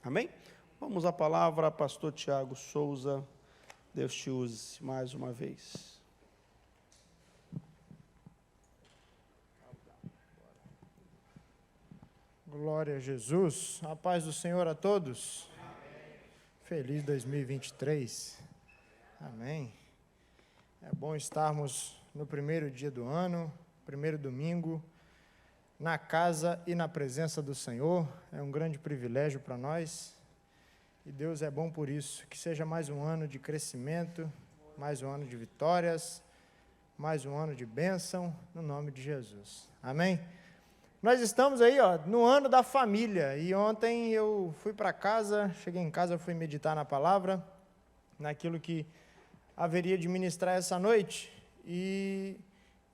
Amém? Vamos à palavra, pastor Tiago Souza. Deus te use mais uma vez. Glória a Jesus. A paz do Senhor a todos. Amém. Feliz 2023. Amém. É bom estarmos no primeiro dia do ano, primeiro domingo, na casa e na presença do Senhor. É um grande privilégio para nós. E Deus é bom por isso. Que seja mais um ano de crescimento, mais um ano de vitórias, mais um ano de bênção, no nome de Jesus. Amém? Nós estamos aí, no ano da família. E ontem eu fui para casa, cheguei em casa, fui meditar na palavra, naquilo que haveria de ministrar essa noite. E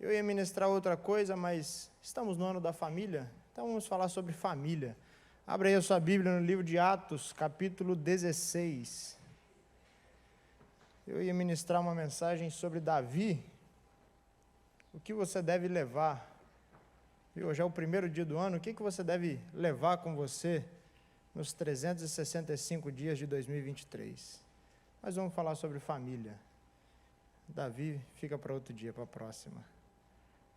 eu ia ministrar outra coisa, mas estamos no ano da família, então vamos falar sobre família. Abra aí a sua Bíblia no livro de Atos, capítulo 16. Eu ia ministrar uma mensagem sobre Davi, o que você deve levar. Hoje é o primeiro dia do ano, o que você deve levar com você nos 365 dias de 2023? Mas vamos falar sobre família. Davi fica para outro dia, para a próxima.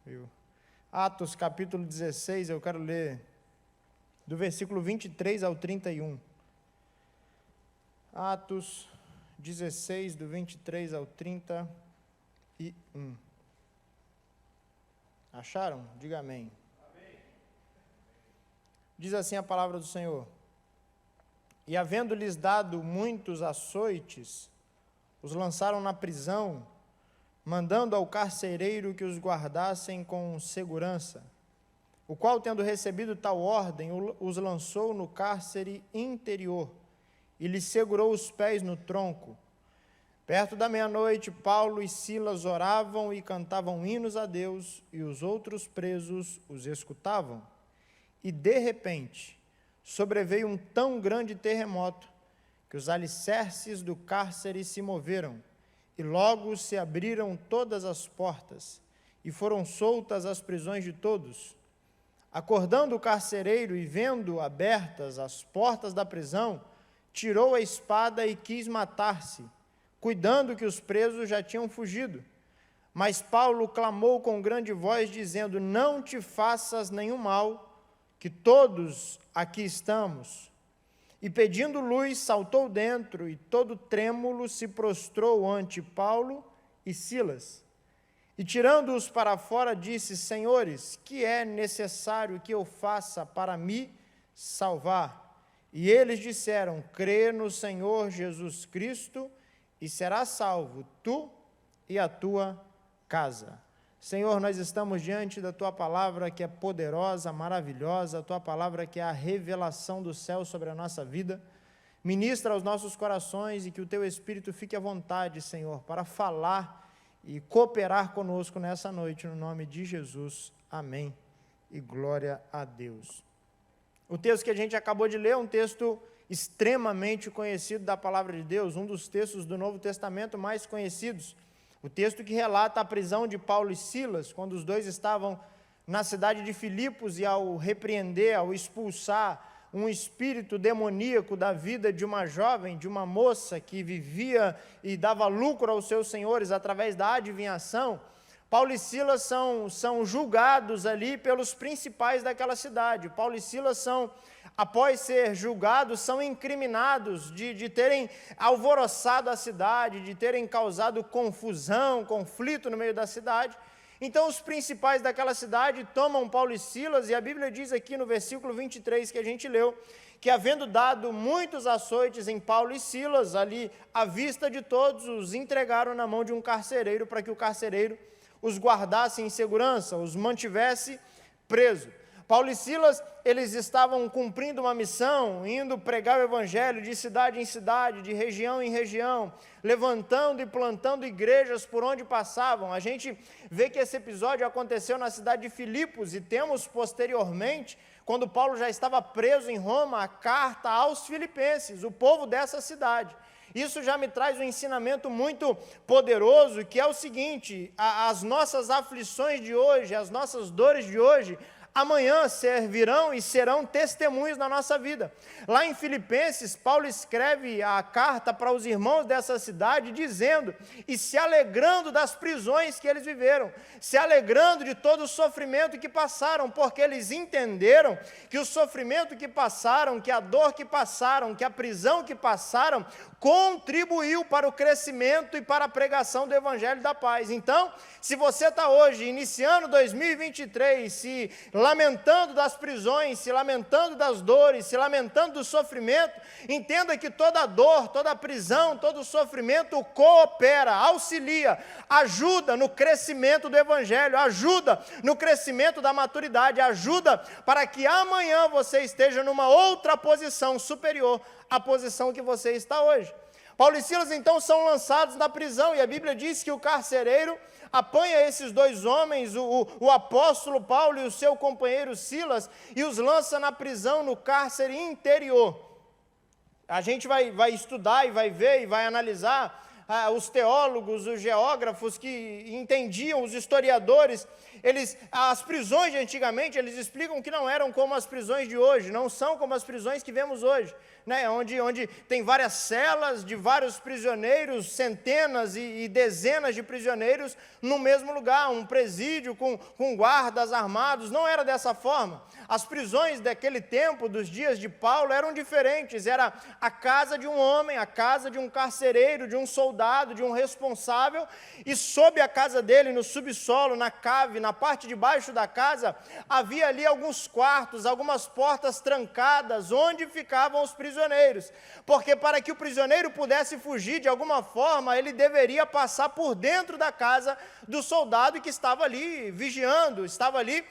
Viu? Atos capítulo 16, eu quero ler do versículo 23 ao 31. Atos 16, do 23 ao 31. Acharam? Diga amém. Amém. Diz assim a palavra do Senhor: E havendo-lhes dado muitos açoites, os lançaram na prisão, mandando ao carcereiro que os guardassem com segurança, o qual, tendo recebido tal ordem, os lançou no cárcere interior e lhes segurou os pés no tronco. Perto da meia-noite, Paulo e Silas oravam e cantavam hinos a Deus, e os outros presos os escutavam. E, de repente, sobreveio um tão grande terremoto que os alicerces do cárcere se moveram, e logo se abriram todas as portas, e foram soltas as prisões de todos. Acordando o carcereiro e vendo abertas as portas da prisão, tirou a espada e quis matar-se, cuidando que os presos já tinham fugido. Mas Paulo clamou com grande voz, dizendo: Não te faças nenhum mal, que todos aqui estamos. E pedindo luz, saltou dentro, e todo trêmulo se prostrou ante Paulo e Silas. E tirando-os para fora, disse: Senhores, que é necessário que eu faça para me salvar? E eles disseram: Crê no Senhor Jesus Cristo, e serás salvo, tu e a tua casa. Senhor, nós estamos diante da Tua palavra que é poderosa, maravilhosa, a Tua palavra que é a revelação do céu sobre a nossa vida. Ministra aos nossos corações e que o Teu Espírito fique à vontade, Senhor, para falar e cooperar conosco nessa noite, no nome de Jesus. Amém. E glória a Deus. O texto que a gente acabou de ler é um texto extremamente conhecido da palavra de Deus, um dos textos do Novo Testamento mais conhecidos. O texto que relata a prisão de Paulo e Silas, quando os dois estavam na cidade de Filipos e ao repreender, ao expulsar um espírito demoníaco da vida de uma jovem, de uma moça que vivia e dava lucro aos seus senhores através da adivinhação, Paulo e Silas são julgados ali pelos principais daquela cidade. Paulo e Silas após ser julgados, são incriminados de terem alvoroçado a cidade, de terem causado confusão, conflito no meio da cidade. Então os principais daquela cidade tomam Paulo e Silas, e a Bíblia diz aqui no versículo 23 que a gente leu, que havendo dado muitos açoites em Paulo e Silas, ali à vista de todos, os entregaram na mão de um carcereiro, para que o carcereiro os guardasse em segurança, os mantivesse preso. Paulo e Silas, eles estavam cumprindo uma missão, indo pregar o evangelho de cidade em cidade, de região em região, levantando e plantando igrejas por onde passavam. A gente vê que esse episódio aconteceu na cidade de Filipos, e temos posteriormente, quando Paulo já estava preso em Roma, a carta aos filipenses, o povo dessa cidade. Isso já me traz um ensinamento muito poderoso, que é o seguinte: as nossas aflições de hoje, as nossas dores de hoje, amanhã servirão e serão testemunhos na nossa vida. Lá em Filipenses, Paulo escreve a carta para os irmãos dessa cidade, dizendo, e se alegrando das prisões que eles viveram, se alegrando de todo o sofrimento que passaram, porque eles entenderam que o sofrimento que passaram, que a dor que passaram, que a prisão que passaram, contribuiu para o crescimento e para a pregação do Evangelho da Paz. Então, se você está hoje, iniciando 2023, se lamentando das prisões, se lamentando das dores, se lamentando do sofrimento, entenda que toda dor, toda prisão, todo sofrimento coopera, auxilia, ajuda no crescimento do Evangelho, ajuda no crescimento da maturidade, ajuda para que amanhã você esteja numa outra posição superior à posição que você está hoje. Paulo e Silas então são lançados na prisão, e a Bíblia diz que o carcereiro apanha esses dois homens, o apóstolo Paulo e o seu companheiro Silas, e os lança na prisão, no cárcere interior. A gente vai estudar e vai ver e vai analisar os teólogos, os geógrafos que entendiam, os historiadores, as prisões de antigamente, eles explicam que não eram como as prisões de hoje, não são como as prisões que vemos hoje, né? Onde tem várias celas de vários prisioneiros, centenas e dezenas de prisioneiros no mesmo lugar, um presídio com guardas armados, não era dessa forma. As prisões daquele tempo, dos dias de Paulo, eram diferentes, era a casa de um homem, a casa de um carcereiro, de um soldado, de um responsável, e sob a casa dele, no subsolo, na cave, na parte de baixo da casa, havia ali alguns quartos, algumas portas trancadas, onde ficavam os prisioneiros, porque para que o prisioneiro pudesse fugir de alguma forma, ele deveria passar por dentro da casa do soldado que estava ali vigiando, estava ali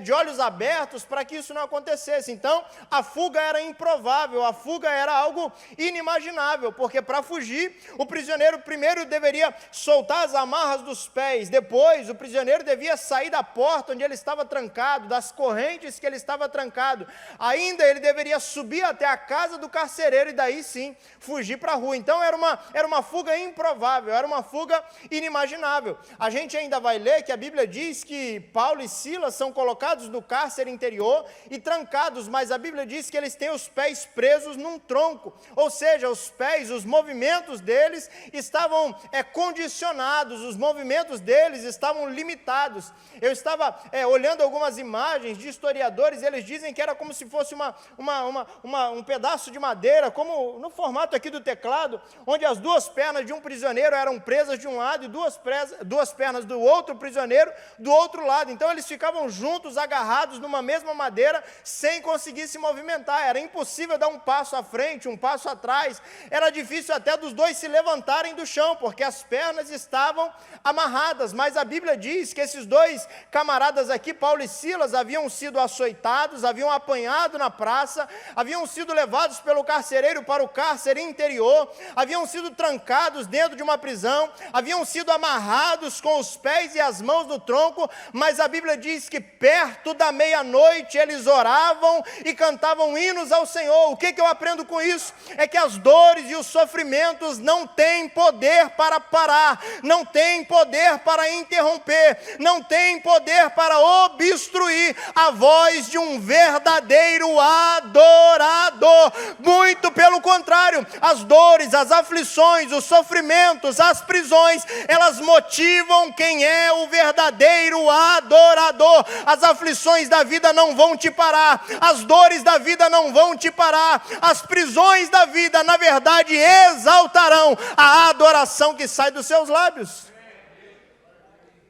de olhos abertos para que isso não acontecesse. Então, a fuga era improvável, a fuga era algo inimaginável, porque para fugir, o prisioneiro primeiro deveria soltar as amarras dos pés, depois o prisioneiro devia sair da porta onde ele estava trancado, das correntes que ele estava trancado, ainda ele deveria subir até a casa do carcereiro e daí sim, fugir para a rua. Então, era uma fuga improvável, era uma fuga inimaginável. A gente ainda vai ler que a Bíblia diz que Paulo e Silas são colocados no cárcere interior e trancados, mas a Bíblia diz que eles têm os pés presos num tronco, ou seja, os pés, os movimentos deles estavam condicionados, os movimentos deles estavam limitados. Eu estava olhando algumas imagens de historiadores, eles dizem que era como se fosse um pedaço de madeira, como no formato aqui do teclado, onde as duas pernas de um prisioneiro eram presas de um lado e duas pernas do outro prisioneiro do outro lado. Então eles ficavam juntos, agarrados numa mesma madeira, sem conseguir se movimentar. Era impossível dar um passo à frente, um passo atrás. Era difícil até dos dois se levantarem do chão, porque as pernas estavam amarradas. Mas a Bíblia diz que esses dois camaradas aqui, Paulo e Silas, haviam sido açoitados, haviam apanhado na praça, haviam sido levados pelo carcereiro para o cárcere interior, haviam sido trancados dentro de uma prisão, haviam sido amarrados com os pés e as mãos no tronco, mas a Bíblia diz que perto da meia-noite eles oravam e cantavam hinos ao Senhor. O que eu aprendo com isso? É que as dores e os sofrimentos não têm poder para parar, não têm poder para interromper, não têm poder para obstruir a voz de um verdadeiro adorador. Muito pelo contrário, as dores, as aflições, os sofrimentos, as prisões, elas motivam quem é o verdadeiro adorador. As aflições da vida não vão te parar, as dores da vida não vão te parar, as prisões da vida, na verdade, exaltarão a adoração que sai dos seus lábios.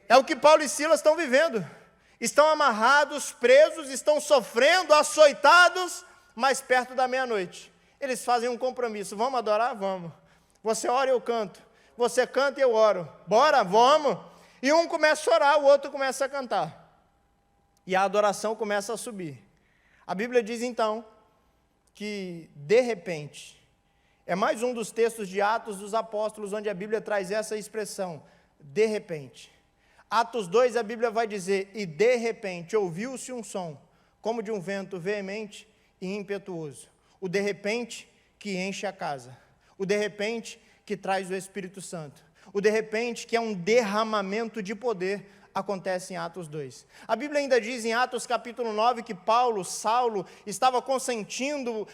É o que Paulo e Silas estão vivendo. Estão amarrados, presos, estão sofrendo, açoitados, mas perto da meia-noite. Eles fazem um compromisso: vamos adorar? Vamos. Você ora e eu canto. Você canta e eu oro. Bora, vamos. E um começa a orar, o outro começa a cantar. E a adoração começa a subir. A Bíblia diz então que, de repente, é mais um dos textos de Atos dos Apóstolos onde a Bíblia traz essa expressão, de repente. Atos 2, a Bíblia vai dizer: e de repente ouviu-se um som, como de um vento veemente e impetuoso. O de repente que enche a casa. O de repente que traz o Espírito Santo. O de repente que é um derramamento de poder acontece em Atos 2. A Bíblia ainda diz em Atos capítulo 9 que Saulo, estava consentindo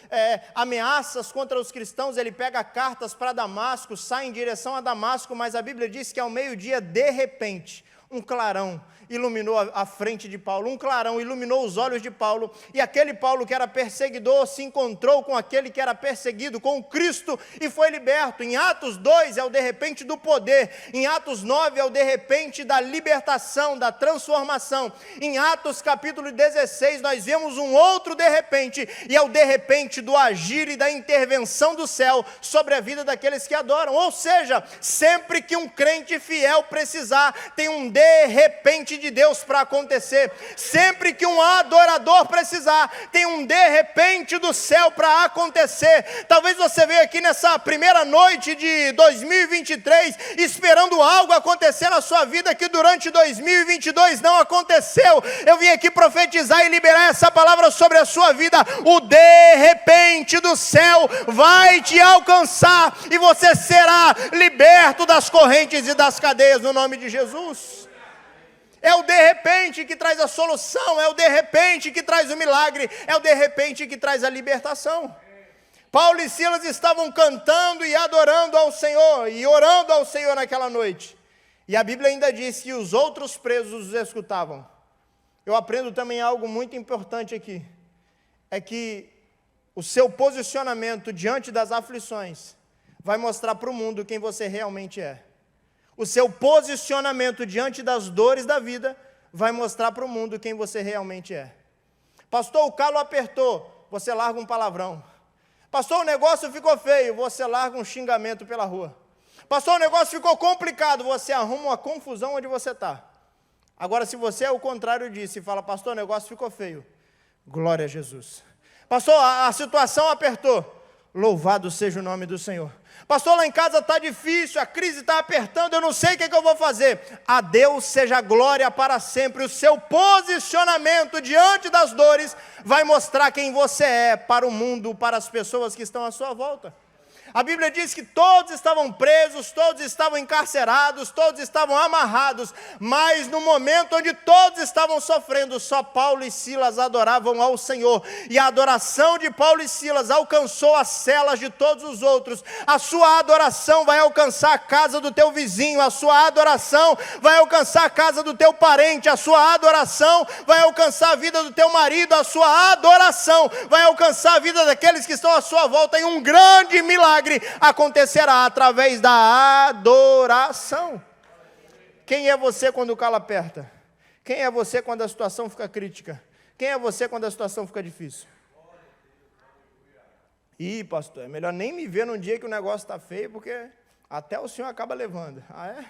ameaças contra os cristãos. Ele pega cartas para Damasco, sai em direção a Damasco, mas a Bíblia diz que ao meio-dia, de repente, um clarão iluminou a frente de Paulo, um clarão iluminou os olhos de Paulo, e aquele Paulo que era perseguidor se encontrou com aquele que era perseguido, com o Cristo, e foi liberto. Em Atos 2 é o de repente do poder, em Atos 9 é o de repente da libertação, da transformação. Em Atos capítulo 16 nós vemos um outro de repente, e é o de repente do agir e da intervenção do céu sobre a vida daqueles que adoram. Ou seja, sempre que um crente fiel precisar, tem um de repente de Deus para acontecer. Sempre que um adorador precisar, tem um de repente do céu para acontecer. Talvez você veja aqui nessa primeira noite de 2023 esperando algo acontecer na sua vida que durante 2022 não aconteceu. Eu vim aqui profetizar e liberar essa palavra sobre a sua vida. O de repente do céu vai te alcançar e você será liberto das correntes e das cadeias no nome de Jesus. É o de repente que traz a solução, é o de repente que traz o milagre, é o de repente que traz a libertação. Paulo e Silas estavam cantando e adorando ao Senhor e orando ao Senhor naquela noite. E a Bíblia ainda diz que os outros presos os escutavam. Eu aprendo também algo muito importante aqui, é que o seu posicionamento diante das aflições vai mostrar para o mundo quem você realmente é. O seu posicionamento diante das dores da vida vai mostrar para o mundo quem você realmente é. Pastor, o calo apertou, você larga um palavrão. Pastor, o negócio ficou feio, você larga um xingamento pela rua. Pastor, o negócio ficou complicado, você arruma uma confusão onde você está. Agora, se você é o contrário disso e fala, pastor, o negócio ficou feio, glória a Jesus. Pastor, a situação apertou, louvado seja o nome do Senhor. Pastor, lá em casa está difícil, a crise está apertando, eu não sei o que eu vou fazer. A Deus seja glória para sempre. O seu posicionamento diante das dores vai mostrar quem você é para o mundo, para as pessoas que estão à sua volta. A Bíblia diz que todos estavam presos, todos estavam encarcerados, todos estavam amarrados, mas no momento onde todos estavam sofrendo, só Paulo e Silas adoravam ao Senhor, e a adoração de Paulo e Silas alcançou as celas de todos os outros. A sua adoração vai alcançar a casa do teu vizinho, a sua adoração vai alcançar a casa do teu parente, a sua adoração vai alcançar a vida do teu marido, a sua adoração vai alcançar a vida daqueles que estão à sua volta, e um grande milagre acontecerá através da adoração. Quem é você quando o calo aperta? Quem é você quando a situação fica crítica? Quem é você quando a situação fica difícil? Ih, pastor, é melhor nem me ver num dia que o negócio está feio, porque até o senhor acaba levando. Ah, é?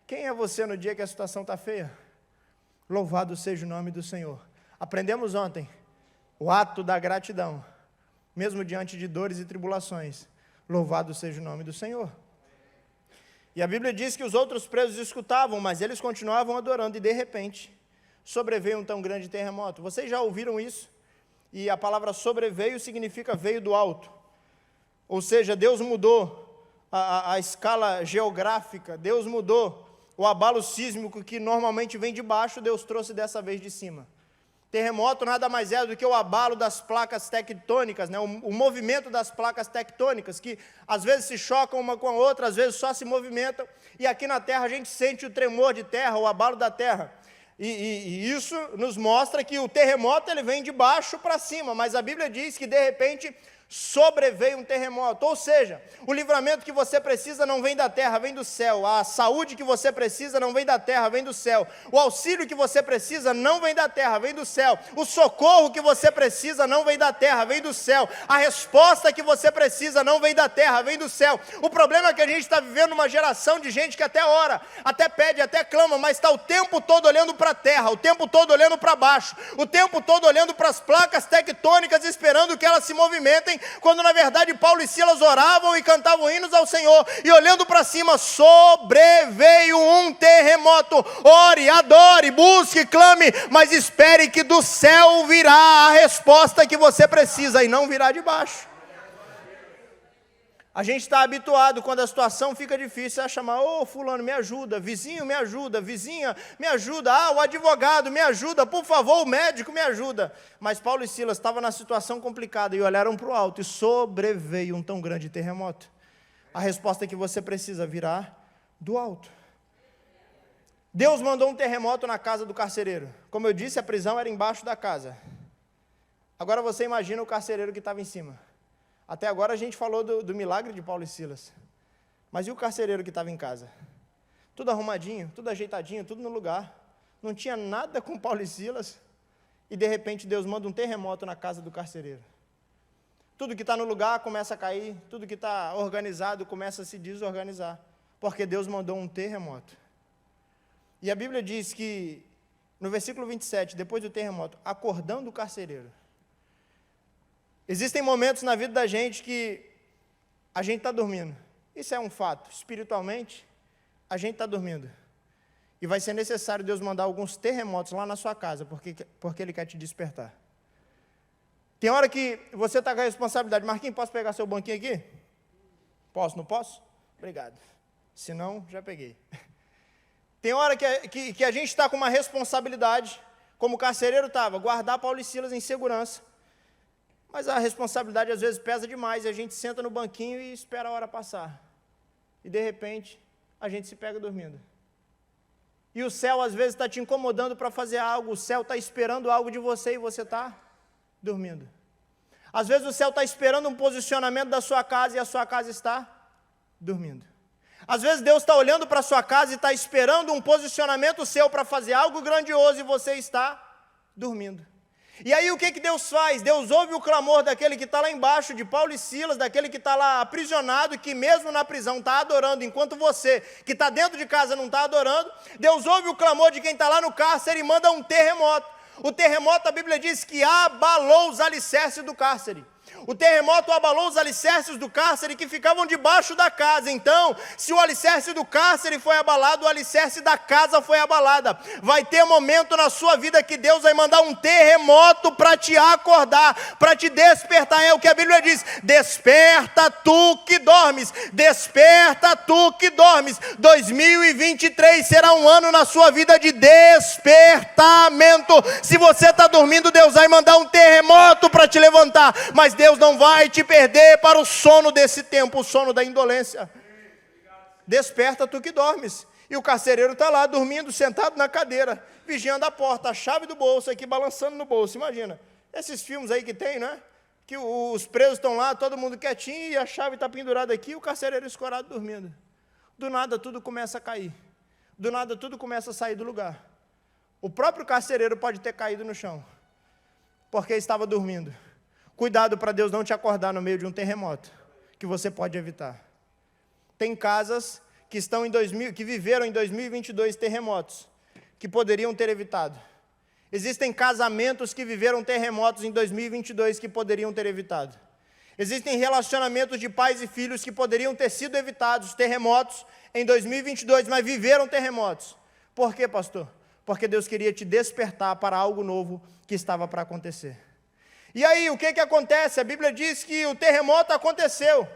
Quem é você no dia que a situação está feia? Louvado seja o nome do Senhor. Aprendemos ontem o ato da gratidão. Mesmo diante de dores e tribulações, louvado seja o nome do Senhor. E a Bíblia diz que os outros presos escutavam, mas eles continuavam adorando, e de repente, sobreveio um tão grande terremoto. Vocês já ouviram isso? E a palavra sobreveio significa veio do alto. Ou seja, Deus mudou a escala geográfica, Deus mudou o abalo sísmico que normalmente vem de baixo, Deus trouxe dessa vez de cima. Terremoto nada mais é do que o abalo das placas tectônicas, né? O movimento das placas tectônicas, que às vezes se chocam uma com a outra, às vezes só se movimentam, e aqui na terra a gente sente o tremor de terra, o abalo da terra, e isso nos mostra que o terremoto ele vem de baixo para cima, mas a Bíblia diz que de repente sobreveio um terremoto, ou seja, o livramento que você precisa não vem da terra, vem do céu. A saúde que você precisa não vem da terra, vem do céu. O auxílio que você precisa não vem da terra, vem do céu. O socorro que você precisa não vem da terra, vem do céu. A resposta que você precisa não vem da terra, vem do céu. O problema é que a gente está vivendo uma geração de gente que até ora, até pede, até clama, mas está o tempo todo olhando para a terra, o tempo todo olhando para baixo, o tempo todo olhando para as placas tectônicas, esperando que elas se movimentem, quando na verdade Paulo e Silas oravam e cantavam hinos ao Senhor, e olhando para cima, sobreveio um terremoto. Ore, adore, busque, clame, mas espere que do céu virá a resposta que você precisa, e não virá de baixo. A gente está habituado, quando a situação fica difícil, a chamar, ô fulano, me ajuda, vizinho, me ajuda, vizinha, me ajuda, o advogado, me ajuda, por favor, o médico, me ajuda. Mas Paulo e Silas estavam na situação complicada e olharam para o alto e sobreveio um tão grande terremoto. A resposta que você precisa virá do alto. Deus mandou um terremoto na casa do carcereiro. Como eu disse, a prisão era embaixo da casa. Agora você imagina o carcereiro que estava em cima. Até agora a gente falou do milagre de Paulo e Silas. Mas e o carcereiro que estava em casa? Tudo arrumadinho, tudo ajeitadinho, tudo no lugar. Não tinha nada com Paulo e Silas. E de repente Deus manda um terremoto na casa do carcereiro. Tudo que está no lugar começa a cair, tudo que está organizado começa a se desorganizar. Porque Deus mandou um terremoto. E a Bíblia diz que, no versículo 27, depois do terremoto, acordando o carcereiro. Existem momentos na vida da gente que a gente está dormindo. Isso é um fato. Espiritualmente, a gente está dormindo. E vai ser necessário Deus mandar alguns terremotos lá na sua casa, porque Ele quer te despertar. Tem hora que você está com a responsabilidade. Marquinhos, posso pegar seu banquinho aqui? Posso, não posso? Obrigado. Se não, já peguei. Tem hora que a gente está com uma responsabilidade, como o carcereiro estava, guardar Paulo e Silas em segurança. Mas a responsabilidade às vezes pesa demais e a gente senta no banquinho e espera a hora passar. E de repente, a gente se pega dormindo. E o céu às vezes está te incomodando para fazer algo, o céu está esperando algo de você e você está dormindo. Às vezes o céu está esperando um posicionamento da sua casa e a sua casa está dormindo. Às vezes Deus está olhando para a sua casa e está esperando um posicionamento seu para fazer algo grandioso e você está dormindo. E aí o que Deus faz? Deus ouve o clamor daquele que está lá embaixo, de Paulo e Silas, daquele que está lá aprisionado, que mesmo na prisão está adorando, enquanto você, que está dentro de casa, não está adorando. Deus ouve o clamor de quem está lá no cárcere e manda um terremoto. O terremoto, a Bíblia diz que abalou os alicerces do cárcere. O terremoto abalou os alicerces do cárcere que ficavam debaixo da casa. Então, se o alicerce do cárcere foi abalado, o alicerce da casa foi abalada. Vai ter momento na sua vida que Deus vai mandar um terremoto para te acordar, para te despertar. É o que a Bíblia diz: desperta tu que dormes, desperta tu que dormes. 2023 será um ano na sua vida de despertamento. Se você está dormindo, Deus vai mandar um terremoto para te levantar, mas Deus não vai te perder para o sono desse tempo, o sono da indolência. Desperta tu que dormes. E o carcereiro está lá dormindo, sentado na cadeira, vigiando a porta, a chave do bolso aqui balançando no bolso. Imagina, esses filmes aí que tem, né? Que os presos estão lá, todo mundo quietinho, e a chave está pendurada aqui, e o carcereiro escorado dormindo. Do nada tudo começa a cair. Do nada tudo começa a sair do lugar. O próprio carcereiro pode ter caído no chão, porque estava dormindo. Cuidado para Deus não te acordar no meio de um terremoto, que você pode evitar. Tem casas que viveram em 2022 terremotos, que poderiam ter evitado. Existem casamentos que viveram terremotos em 2022 que poderiam ter evitado. Existem relacionamentos de pais e filhos que poderiam ter sido evitados, terremotos, em 2022, mas viveram terremotos. Por quê, pastor? Porque Deus queria te despertar para algo novo que estava para acontecer. E aí, o que acontece? A Bíblia diz que o terremoto aconteceu.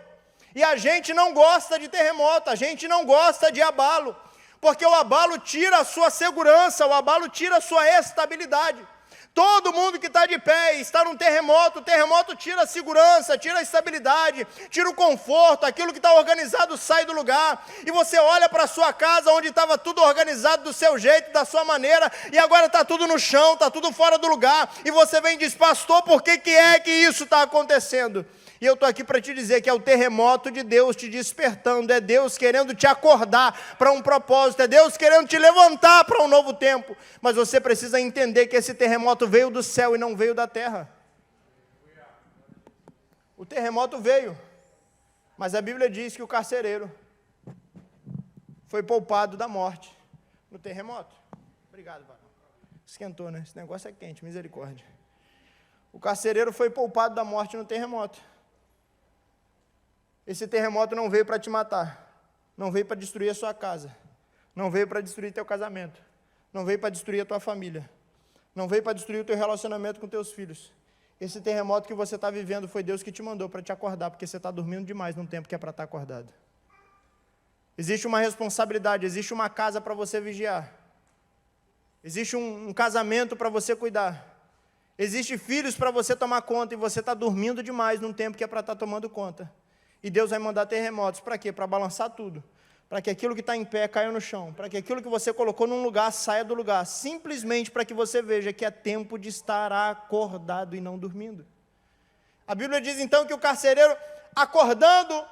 E a gente não gosta de terremoto, a gente não gosta de abalo, porque o abalo tira a sua segurança, o abalo tira a sua estabilidade. Todo mundo que está de pé e está num terremoto, o terremoto tira a segurança, tira a estabilidade, tira o conforto, aquilo que está organizado sai do lugar, e você olha para a sua casa, onde estava tudo organizado do seu jeito, da sua maneira, e agora está tudo no chão, está tudo fora do lugar, e você vem e diz: pastor, por que é que isso está acontecendo? E eu estou aqui para te dizer que é o terremoto de Deus te despertando, é Deus querendo te acordar para um propósito, é Deus querendo te levantar para um novo tempo. Mas você precisa entender que esse terremoto veio do céu e não veio da terra. O terremoto veio, mas a Bíblia diz que o carcereiro foi poupado da morte no terremoto. Obrigado, varão. Esquentou, né? Esse negócio é quente, misericórdia. O carcereiro foi poupado da morte no terremoto. Esse terremoto não veio para te matar, não veio para destruir a sua casa, não veio para destruir teu casamento, não veio para destruir a tua família, não veio para destruir o teu relacionamento com teus filhos. esse terremoto que você está vivendo foi Deus que te mandou para te acordar, porque você está dormindo demais num tempo que é para estar acordado. Existe uma responsabilidade, existe uma casa para você vigiar. Existe um casamento para você cuidar. Existe filhos para você tomar conta, e você está dormindo demais num tempo que é para estar tomando conta. E Deus vai mandar terremotos, para quê? Para balançar tudo. Para que aquilo que está em pé caia no chão. Para que aquilo que você colocou num lugar saia do lugar. Simplesmente para que você veja que é tempo de estar acordado e não dormindo. A Bíblia diz então que o carcereiro, acordando,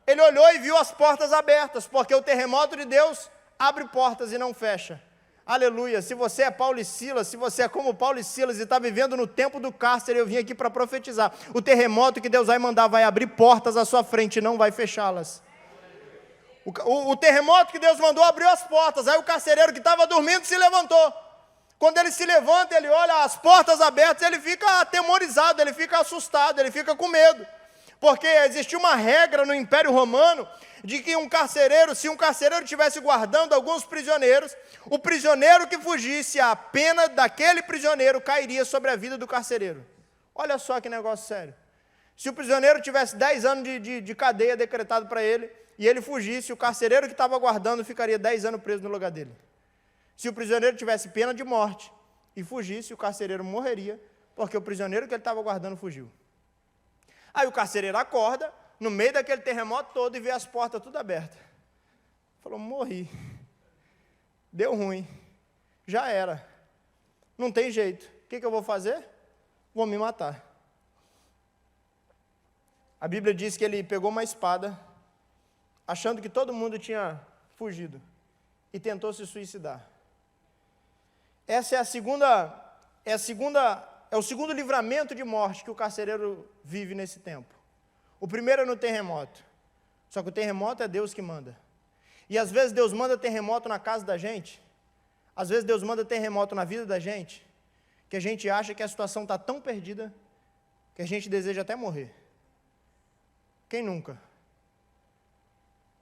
ele olhou e viu as portas abertas, porque o terremoto de Deus abre portas e não fecha. Aleluia. Se você é Paulo e Silas, se você é como Paulo e Silas e está vivendo no tempo do cárcere, eu vim aqui para profetizar. O terremoto que Deus vai mandar vai abrir portas à sua frente e não vai fechá-las. O terremoto que Deus mandou abriu as portas. Aí o carcereiro que estava dormindo se levantou. Quando ele se levanta, ele olha as portas abertas, ele fica atemorizado, ele fica assustado, ele fica com medo. Porque existia uma regra no Império Romano de que se um carcereiro estivesse guardando alguns prisioneiros, o prisioneiro que fugisse, a pena daquele prisioneiro cairia sobre a vida do carcereiro. Olha só que negócio sério. Se o prisioneiro tivesse 10 anos de cadeia decretado para ele, e ele fugisse, o carcereiro que estava guardando ficaria 10 anos preso no lugar dele. Se o prisioneiro tivesse pena de morte e fugisse, o carcereiro morreria, porque o prisioneiro que ele estava guardando fugiu. Aí o carcereiro acorda, no meio daquele terremoto todo, e vê as portas tudo abertas. Falou, morri. Deu ruim. Já era. Não tem jeito. O que eu vou fazer? Vou me matar. A Bíblia diz que ele pegou uma espada, achando que todo mundo tinha fugido, e tentou se suicidar. Essa é o segundo livramento de morte que o carcereiro vive nesse tempo. O primeiro é no terremoto. Só que o terremoto é Deus que manda. E às vezes Deus manda terremoto na casa da gente, às vezes Deus manda terremoto na vida da gente, que a gente acha que a situação está tão perdida, que a gente deseja até morrer. Quem nunca?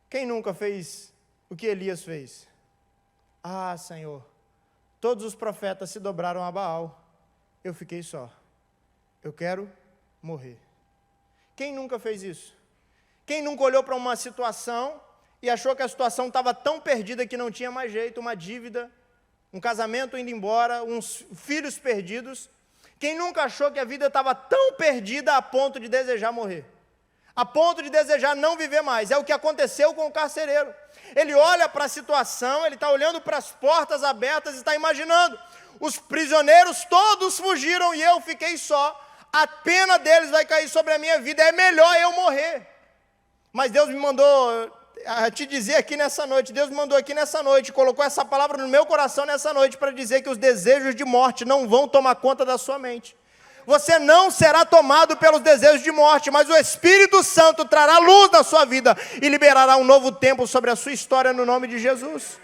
Quem nunca fez o que Elias fez? Ah, Senhor, todos os profetas se dobraram a Baal, eu fiquei só. Eu quero morrer. Quem nunca fez isso? Quem nunca olhou para uma situação e achou que a situação estava tão perdida que não tinha mais jeito, uma dívida, um casamento indo embora, uns filhos perdidos? Quem nunca achou que a vida estava tão perdida a ponto de desejar morrer? A ponto de desejar não viver mais. É o que aconteceu com o carcereiro. Ele olha para a situação, ele está olhando para as portas abertas e está imaginando, os prisioneiros todos fugiram e eu fiquei só, a pena deles vai cair sobre a minha vida, é melhor eu morrer. Mas Deus me mandou a te dizer aqui nessa noite, Deus me mandou aqui nessa noite, colocou essa palavra no meu coração nessa noite, para dizer que os desejos de morte não vão tomar conta da sua mente. Você não será tomado pelos desejos de morte, mas o Espírito Santo trará luz na sua vida e liberará um novo tempo sobre a sua história no nome de Jesus.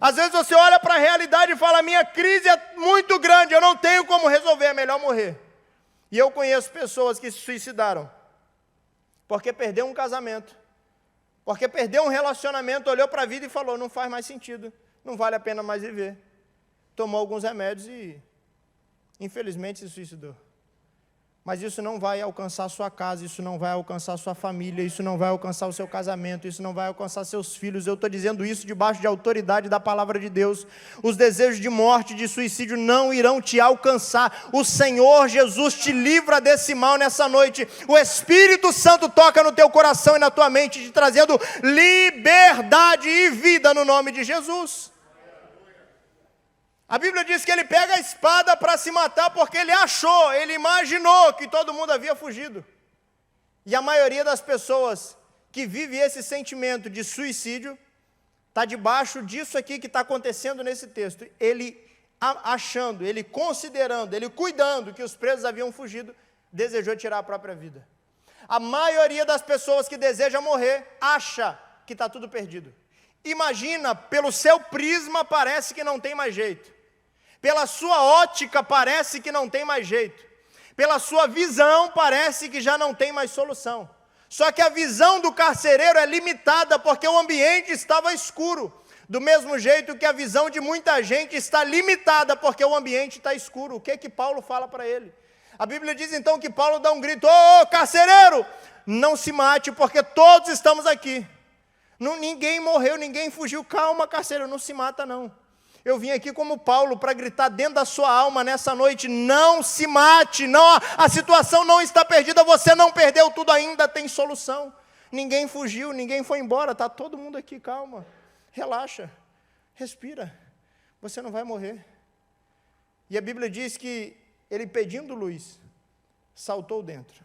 Às vezes você olha para a realidade e fala, minha crise é muito grande, eu não tenho como resolver, é melhor morrer. E eu conheço pessoas que se suicidaram, porque perdeu um casamento, porque perdeu um relacionamento, olhou para a vida e falou, não faz mais sentido, não vale a pena mais viver. Tomou alguns remédios e infelizmente se suicidou. Mas isso não vai alcançar a sua casa, isso não vai alcançar a sua família, isso não vai alcançar o seu casamento, isso não vai alcançar seus filhos. Eu estou dizendo isso debaixo de autoridade da palavra de Deus. Os desejos de morte, de suicídio não irão te alcançar. O Senhor Jesus te livra desse mal nessa noite. O Espírito Santo toca no teu coração e na tua mente, te trazendo liberdade e vida no nome de Jesus. A Bíblia diz que ele pega a espada para se matar porque ele achou, ele imaginou que todo mundo havia fugido. E a maioria das pessoas que vive esse sentimento de suicídio está debaixo disso aqui que está acontecendo nesse texto. Ele achando, ele considerando, ele cuidando que os presos haviam fugido, desejou tirar a própria vida. A maioria das pessoas que deseja morrer acha que está tudo perdido. Imagina, pelo seu prisma parece que não tem mais jeito. Pela sua ótica parece que não tem mais jeito. Pela sua visão parece que já não tem mais solução. Só que a visão do carcereiro é limitada porque o ambiente estava escuro. Do mesmo jeito que a visão de muita gente está limitada porque o ambiente está escuro. O que Paulo fala para ele? A Bíblia diz então que Paulo dá um grito: ô carcereiro, não se mate, porque todos estamos aqui. Ninguém morreu, ninguém fugiu. Calma, carcereiro, não se mata não. Eu vim aqui como Paulo para gritar dentro da sua alma nessa noite: não se mate, não, a situação não está perdida, você não perdeu tudo, ainda tem solução. Ninguém fugiu, ninguém foi embora, está todo mundo aqui, calma, relaxa, respira, você não vai morrer. E a Bíblia diz que ele, pedindo luz, saltou dentro.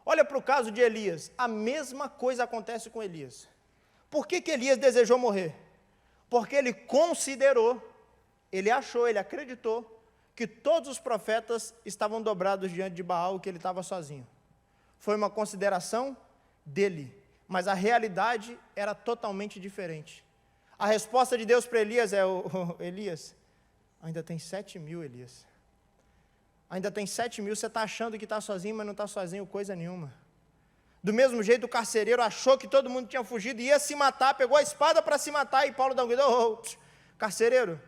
Olha para o caso de Elias, a mesma coisa acontece com Elias. Por que Elias desejou morrer? Porque ele considerou, ele achou, ele acreditou que todos os profetas estavam dobrados diante de Baal, que ele estava sozinho. Foi uma consideração dele, mas a realidade era totalmente diferente. A resposta de Deus para Elias é: Elias, ainda tem 7.000, Elias. Ainda tem 7.000, você está achando que está sozinho, mas não está sozinho coisa nenhuma. Do mesmo jeito, o carcereiro achou que todo mundo tinha fugido e ia se matar, pegou a espada para se matar, e Paulo dá um grito: carcereiro,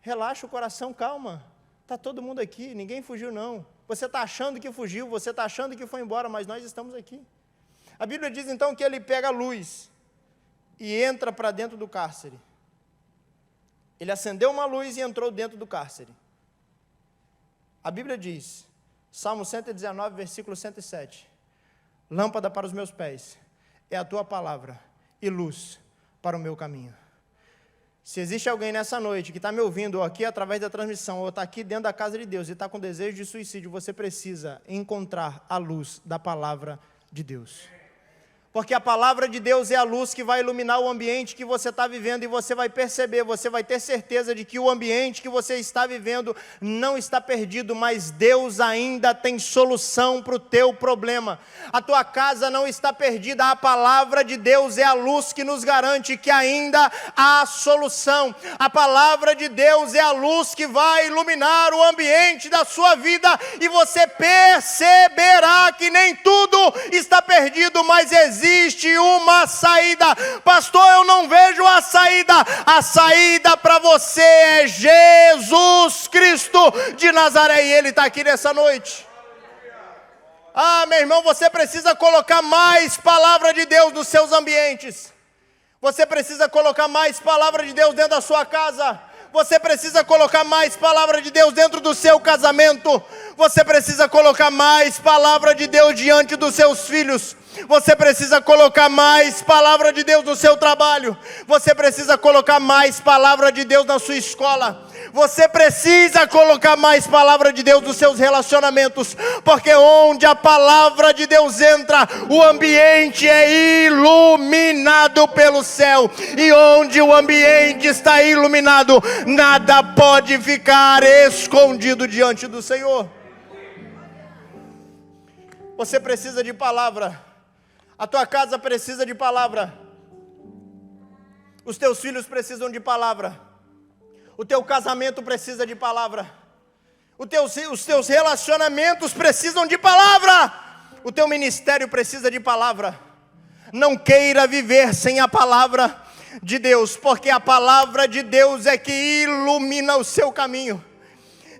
relaxa o coração, calma, está todo mundo aqui, ninguém fugiu não. Você está achando que fugiu, você está achando que foi embora, mas nós estamos aqui. A Bíblia diz então que ele pega a luz e entra para dentro do cárcere. Ele acendeu uma luz e entrou dentro do cárcere. A Bíblia diz, Salmo 119, versículo 107, lâmpada para os meus pés é a tua palavra e luz para o meu caminho. Se existe alguém nessa noite que está me ouvindo, ou aqui através da transmissão, ou está aqui dentro da casa de Deus e está com desejo de suicídio, você precisa encontrar a luz da palavra de Deus. Porque a palavra de Deus é a luz que vai iluminar o ambiente que você está vivendo, e você vai perceber, você vai ter certeza de que o ambiente que você está vivendo não está perdido, mas Deus ainda tem solução para o teu problema. A tua casa não está perdida, a palavra de Deus é a luz que nos garante que ainda há solução. A palavra de Deus é a luz que vai iluminar o ambiente da sua vida, e você perceberá que nem tudo está perdido, mas existe uma saída. Pastor, eu não vejo a saída para você é Jesus Cristo de Nazaré, e Ele está aqui nessa noite. Meu irmão, você precisa colocar mais palavra de Deus nos seus ambientes, você precisa colocar mais palavra de Deus dentro da sua casa, você precisa colocar mais palavra de Deus dentro do seu casamento, você precisa colocar mais palavra de Deus diante dos seus filhos, você precisa colocar mais palavra de Deus no seu trabalho, você precisa colocar mais palavra de Deus na sua escola, você precisa colocar mais palavra de Deus nos seus relacionamentos, porque onde a palavra de Deus entra, o ambiente é iluminado pelo céu, e onde o ambiente está iluminado, nada pode ficar escondido diante do Senhor. Você precisa de palavra, a tua casa precisa de palavra, os teus filhos precisam de palavra, o teu casamento precisa de palavra, os teus relacionamentos precisam de palavra, o teu ministério precisa de palavra. Não queira viver sem a palavra de Deus, porque a palavra de Deus é que ilumina o seu caminho.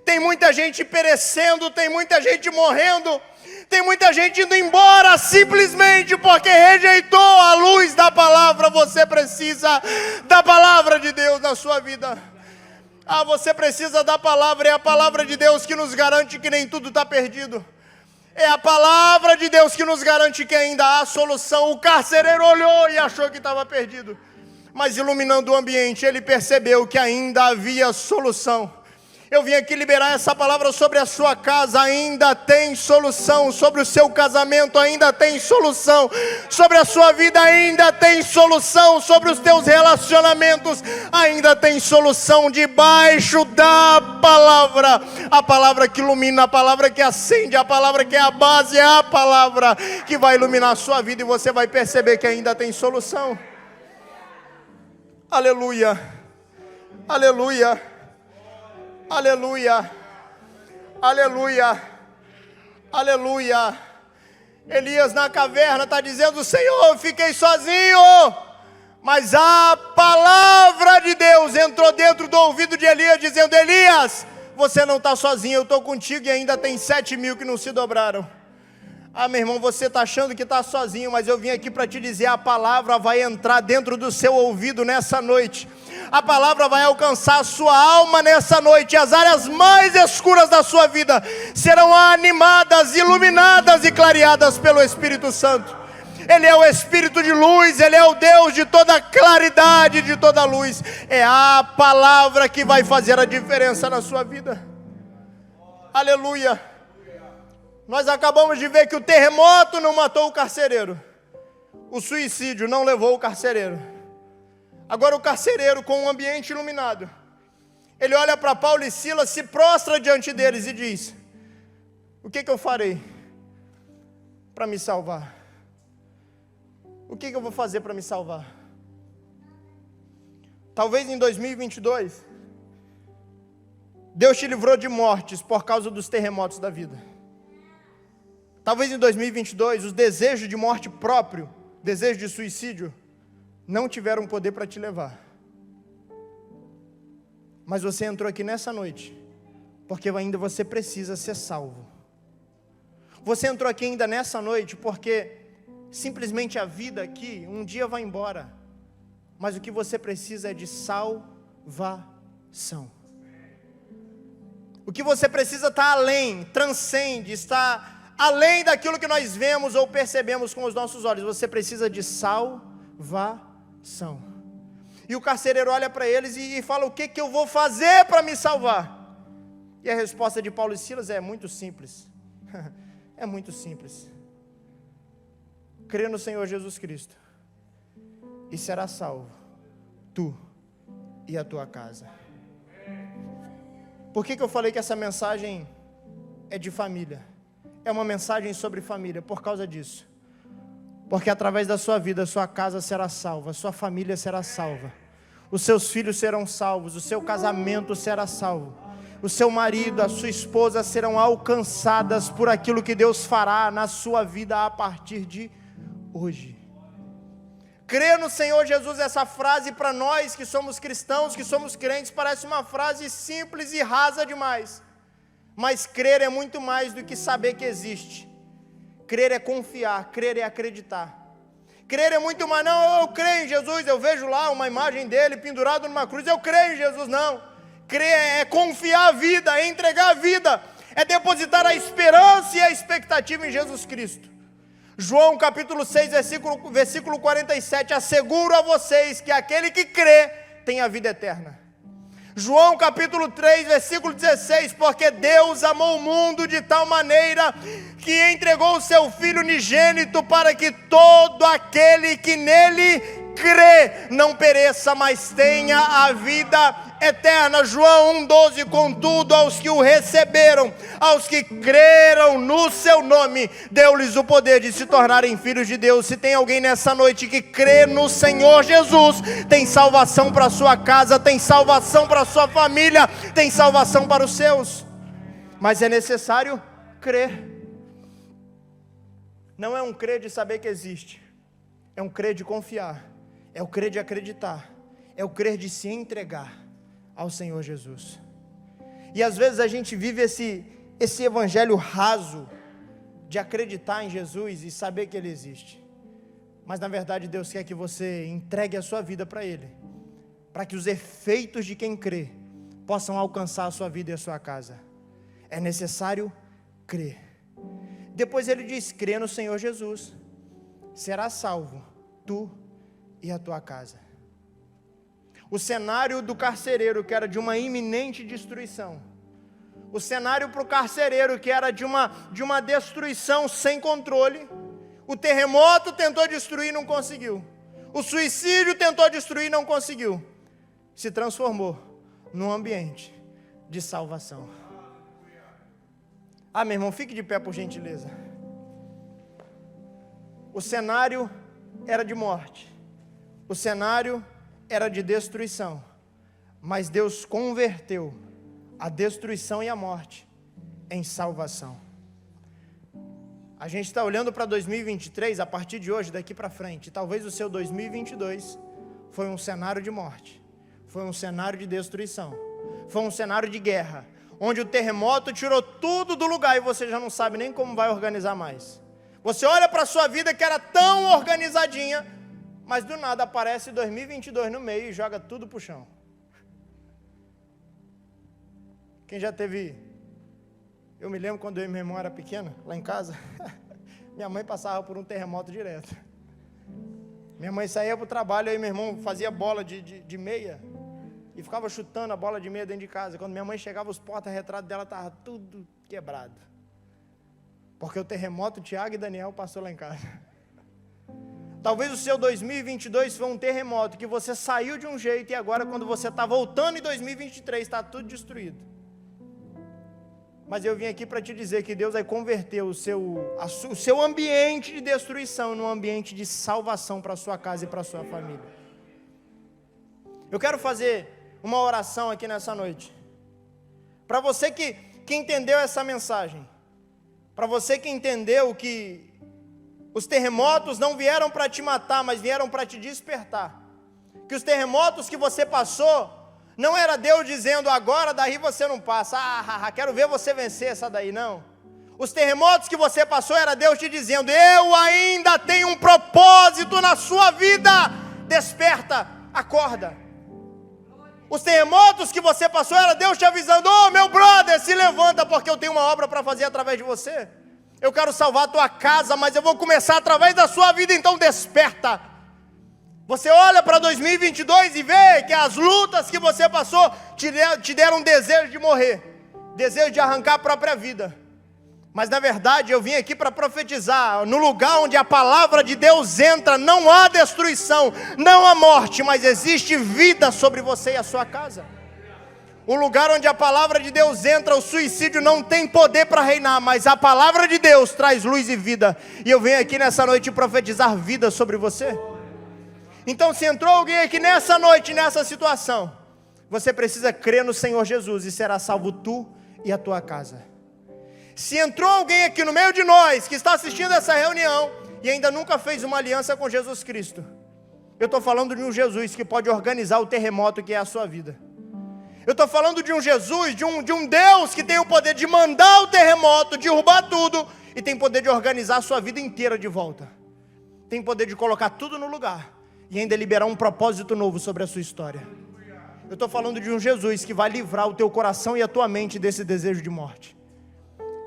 Tem muita gente perecendo, tem muita gente morrendo, tem muita gente indo embora simplesmente porque rejeitou a luz da palavra. Você precisa da palavra de Deus na sua vida. Você precisa da palavra, é a palavra de Deus que nos garante que nem tudo está perdido. É a palavra de Deus que nos garante que ainda há solução. O carcereiro olhou e achou que estava perdido, mas iluminando o ambiente, ele percebeu que ainda havia solução. Eu vim aqui liberar essa palavra sobre a sua casa, ainda tem solução. Sobre o seu casamento, ainda tem solução. Sobre a sua vida, ainda tem solução. Sobre os teus relacionamentos, ainda tem solução. Debaixo da palavra, a palavra que ilumina, a palavra que acende, a palavra que é a base, é a palavra que vai iluminar a sua vida, e você vai perceber que ainda tem solução. Aleluia, aleluia, aleluia, aleluia, aleluia. Elias na caverna está dizendo: Senhor, eu fiquei sozinho, mas a palavra de Deus entrou dentro do ouvido de Elias, dizendo: Elias, você não está sozinho, eu estou contigo e ainda tem 7.000 que não se dobraram. Ah, meu irmão, você está achando que está sozinho, mas eu vim aqui para te dizer, a palavra vai entrar dentro do seu ouvido nessa noite. A palavra vai alcançar a sua alma nessa noite. As áreas mais escuras da sua vida serão animadas, iluminadas e clareadas pelo Espírito Santo. Ele é o Espírito de luz, Ele é o Deus de toda claridade, de toda luz. É a palavra que vai fazer a diferença na sua vida. Aleluia. Nós acabamos de ver que o terremoto não matou o carcereiro. O suicídio não levou o carcereiro. Agora o carcereiro, com um ambiente iluminado, ele olha para Paulo e Silas, se prostra diante deles e diz: o que eu farei para me salvar? O que eu vou fazer para me salvar? Talvez em 2022, Deus te livrou de mortes por causa dos terremotos da vida. Talvez em 2022, os desejos de morte próprio, desejo de suicídio, não tiveram poder para te levar. Mas você entrou aqui nessa noite, porque ainda você precisa ser salvo. Você entrou aqui ainda nessa noite, porque simplesmente a vida aqui, um dia vai embora. Mas o que você precisa é de salvação. O que você precisa está além, transcende, está além daquilo que nós vemos ou percebemos com os nossos olhos. Você precisa de salvação. E o carcereiro olha para eles e fala: o que eu vou fazer para me salvar? E a resposta de Paulo e Silas é muito simples. É muito simples. Crê no Senhor Jesus Cristo e será salvo, tu e a tua casa. Por que eu falei que essa mensagem é de família? É uma mensagem sobre família, por causa disso. Porque através da sua vida, a sua casa será salva, a sua família será salva, os seus filhos serão salvos, o seu casamento será salvo, o seu marido, a sua esposa serão alcançadas por aquilo que Deus fará na sua vida a partir de hoje. Crer no Senhor Jesus, essa frase para nós que somos cristãos, que somos crentes, parece uma frase simples e rasa demais. Mas crer é muito mais do que saber que existe. Crer é confiar, crer é acreditar. Crer é muito mais, não, eu creio em Jesus, eu vejo lá uma imagem dele pendurado numa cruz, eu creio em Jesus, não. Crer é confiar a vida, é entregar a vida, é depositar a esperança e a expectativa em Jesus Cristo. João capítulo 6, versículo 47, asseguro a vocês que aquele que crê tem a vida eterna. João capítulo 3, versículo 16, porque Deus amou o mundo de tal maneira que entregou o seu Filho unigênito para que todo aquele que nele crê não pereça, mas tenha a vida eterna. João 1,12, contudo aos que o receberam, aos que creram no seu nome, deu-lhes o poder de se tornarem filhos de Deus. Se tem alguém nessa noite que crê no Senhor Jesus, tem salvação para a sua casa, tem salvação para a sua família, tem salvação para os seus. Mas é necessário crer. Não é um crer de saber que existe, é um crer de confiar, é o crer de acreditar, é o crer de se entregar ao Senhor Jesus. E às vezes a gente vive esse evangelho raso de acreditar em Jesus e saber que Ele existe. Mas na verdade Deus quer que você entregue a sua vida para Ele, para que os efeitos de quem crê possam alcançar a sua vida e a sua casa. É necessário crer. Depois ele diz: crê no Senhor Jesus, será salvo, tu e a tua casa. O cenário do carcereiro, que era de uma iminente destruição. O cenário para o carcereiro, que era de uma destruição sem controle. O terremoto tentou destruir e não conseguiu. O suicídio tentou destruir e não conseguiu. Se transformou num ambiente de salvação. Ah, meu irmão, fique de pé por gentileza. O cenário era de morte. O cenário era de destruição. Mas Deus converteu a destruição e a morte em salvação. A gente está olhando para 2023, a partir de hoje, daqui para frente. Talvez o seu 2022 foi um cenário de morte. Foi um cenário de destruição. Foi um cenário de guerra. onde o terremoto tirou tudo do lugar e você já não sabe nem como vai organizar mais. Você olha para a sua vida que era tão organizadinha, mas do nada aparece 2022 no meio e joga tudo para o chão. Quem já teve... Eu me lembro quando eu e meu irmão era pequeno, lá em casa, minha mãe passava por um terremoto direto. Minha mãe saía para o trabalho, aí meu irmão fazia bola de meia e ficava chutando a bola de meia dentro de casa. Quando minha mãe chegava, os porta-retratos dela estavam tudo quebrado. Porque o terremoto, Tiago e Daniel passou lá em casa. Talvez o seu 2022 foi um terremoto, que você saiu de um jeito e agora quando você está voltando em 2023, está tudo destruído. Mas eu vim aqui para te dizer que Deus vai converter o seu ambiente de destruição num ambiente de salvação para a sua casa e para a sua família. Eu quero fazer uma oração aqui nessa noite. Para você que entendeu essa mensagem. Para você que entendeu que os terremotos não vieram para te matar, mas vieram para te despertar. Que os terremotos que você passou... Não era Deus dizendo, agora daí você não passa, quero ver você vencer essa daí, não. Os terremotos que você passou era Deus te dizendo, eu ainda tenho um propósito na sua vida, desperta, acorda. Os terremotos que você passou era Deus te avisando, meu brother, se levanta porque eu tenho uma obra para fazer através de você. Eu quero salvar a tua casa, mas eu vou começar através da sua vida, então desperta. Você olha para 2022 e vê que as lutas que você passou te deram um desejo de morrer, desejo de arrancar a própria vida. Mas na verdade eu vim aqui para profetizar, no lugar onde a palavra de Deus entra, não há destruição, não há morte, mas existe vida sobre você e a sua casa. O lugar onde a palavra de Deus entra, o suicídio não tem poder para reinar, mas a palavra de Deus traz luz e vida. E eu venho aqui nessa noite profetizar vida sobre você. Então, se entrou alguém aqui nessa noite, nessa situação, você precisa crer no Senhor Jesus e será salvo tu e a tua casa. Se entrou alguém aqui no meio de nós, que está assistindo essa reunião, e ainda nunca fez uma aliança com Jesus Cristo, eu estou falando de um Jesus que pode organizar o terremoto que é a sua vida. Eu estou falando de um Jesus, de um Deus que tem o poder de mandar o terremoto, derrubar tudo, e tem poder de organizar a sua vida inteira de volta. Tem poder de colocar tudo no lugar. E ainda liberar um propósito novo sobre a sua história. Eu estou falando de um Jesus que vai livrar o teu coração e a tua mente desse desejo de morte.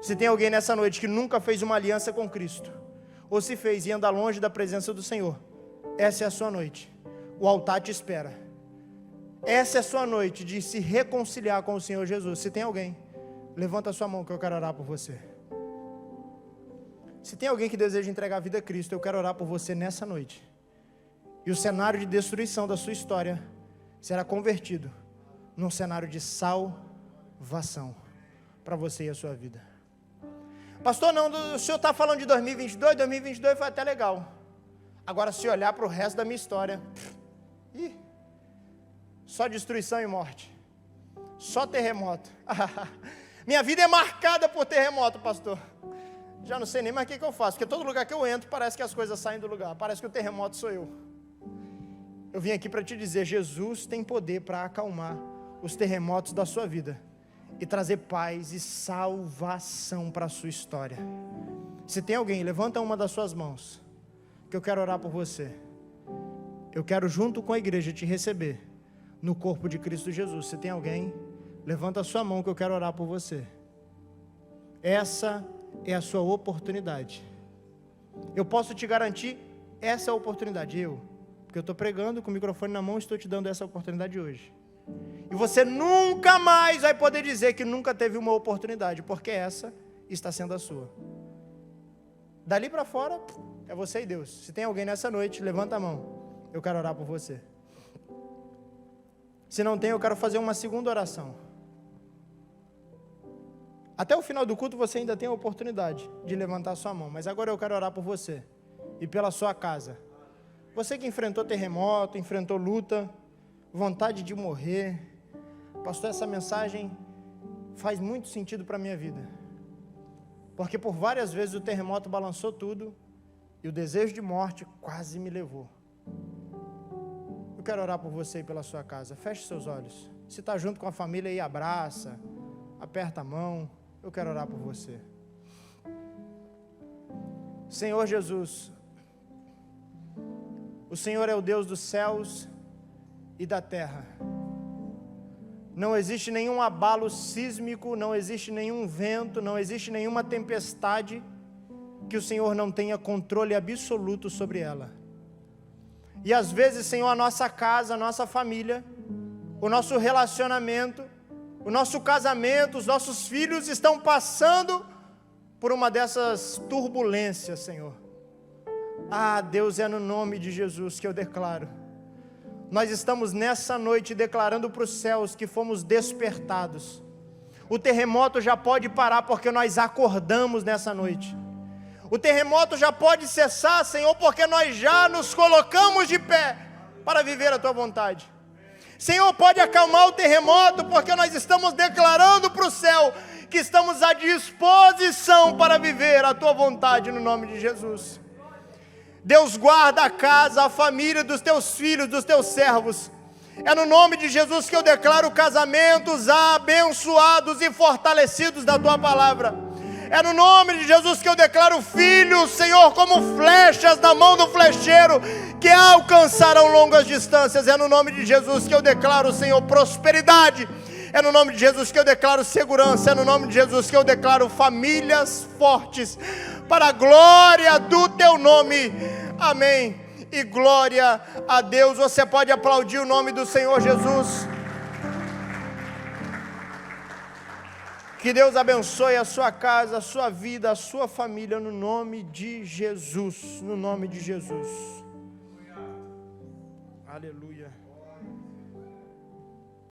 Se tem alguém nessa noite que nunca fez uma aliança com Cristo, ou se fez e anda longe da presença do Senhor, essa é a sua noite. O altar te espera. Essa é a sua noite de se reconciliar com o Senhor Jesus. Se tem alguém, levanta a sua mão que eu quero orar por você. Se tem alguém que deseja entregar a vida a Cristo, eu quero orar por você nessa noite. E o cenário de destruição da sua história será convertido num cenário de salvação para você e a sua vida. Pastor, não, o senhor está falando de 2022 foi até legal. Agora, se olhar para o resto da minha história, só destruição e morte, só terremoto. Minha vida é marcada por terremoto, pastor. Já não sei nem mais o que eu faço, porque todo lugar que eu entro parece que as coisas saem do lugar, parece que o terremoto sou eu. Eu vim aqui para te dizer, Jesus tem poder para acalmar os terremotos da sua vida e trazer paz e salvação para a sua história. Se tem alguém, levanta uma das suas mãos, que eu quero orar por você. Eu quero junto com a igreja te receber no corpo de Cristo Jesus. Se tem alguém, levanta a sua mão que eu quero orar por você. Essa é a sua oportunidade. Eu posso te garantir essa oportunidade, porque eu estou pregando com o microfone na mão, estou te dando essa oportunidade hoje. E você nunca mais vai poder dizer que nunca teve uma oportunidade, porque essa está sendo a sua. Dali para fora, é você e Deus. Se tem alguém nessa noite, levanta a mão. Eu quero orar por você. Se não tem, eu quero fazer uma segunda oração. Até o final do culto você ainda tem a oportunidade de levantar a sua mão, mas agora eu quero orar por você e pela sua casa. Você que enfrentou terremoto, enfrentou luta, vontade de morrer. Pastor, essa mensagem faz muito sentido para a minha vida. Porque por várias vezes o terremoto balançou tudo e o desejo de morte quase me levou. Eu quero orar por você e pela sua casa. Feche seus olhos. Se está junto com a família aí, abraça. aperta a mão, eu quero orar por você. Senhor Jesus, o Senhor é o Deus dos céus e da terra. Não existe nenhum abalo sísmico, não existe nenhum vento, não existe nenhuma tempestade que o Senhor não tenha controle absoluto sobre ela. E às vezes, Senhor, a nossa casa, a nossa família, o nosso relacionamento, o nosso casamento, os nossos filhos estão passando por uma dessas turbulências, Senhor. Ah, Deus, é no nome de Jesus que eu declaro. Nós estamos nessa noite declarando para os céus que fomos despertados. O terremoto já pode parar porque nós acordamos nessa noite. O terremoto já pode cessar, Senhor, porque nós já nos colocamos de pé para viver a Tua vontade. Senhor, pode acalmar o terremoto porque nós estamos declarando para o céu que estamos à disposição para viver a Tua vontade no nome de Jesus. Deus, guarda a casa, a família dos Teus filhos, dos Teus servos. É no nome de Jesus que eu declaro casamentos abençoados e fortalecidos da Tua palavra. É no nome de Jesus que eu declaro filhos, Senhor, como flechas na mão do flecheiro, que alcançarão longas distâncias. É no nome de Jesus que eu declaro, Senhor, prosperidade. É no nome de Jesus que eu declaro segurança. É no nome de Jesus que eu declaro famílias fortes, para a glória do Teu nome. Amém. E glória a Deus. Você pode aplaudir o nome do Senhor Jesus. Que Deus abençoe a sua casa, a sua vida, a sua família, no nome de Jesus. No nome de Jesus. Aleluia.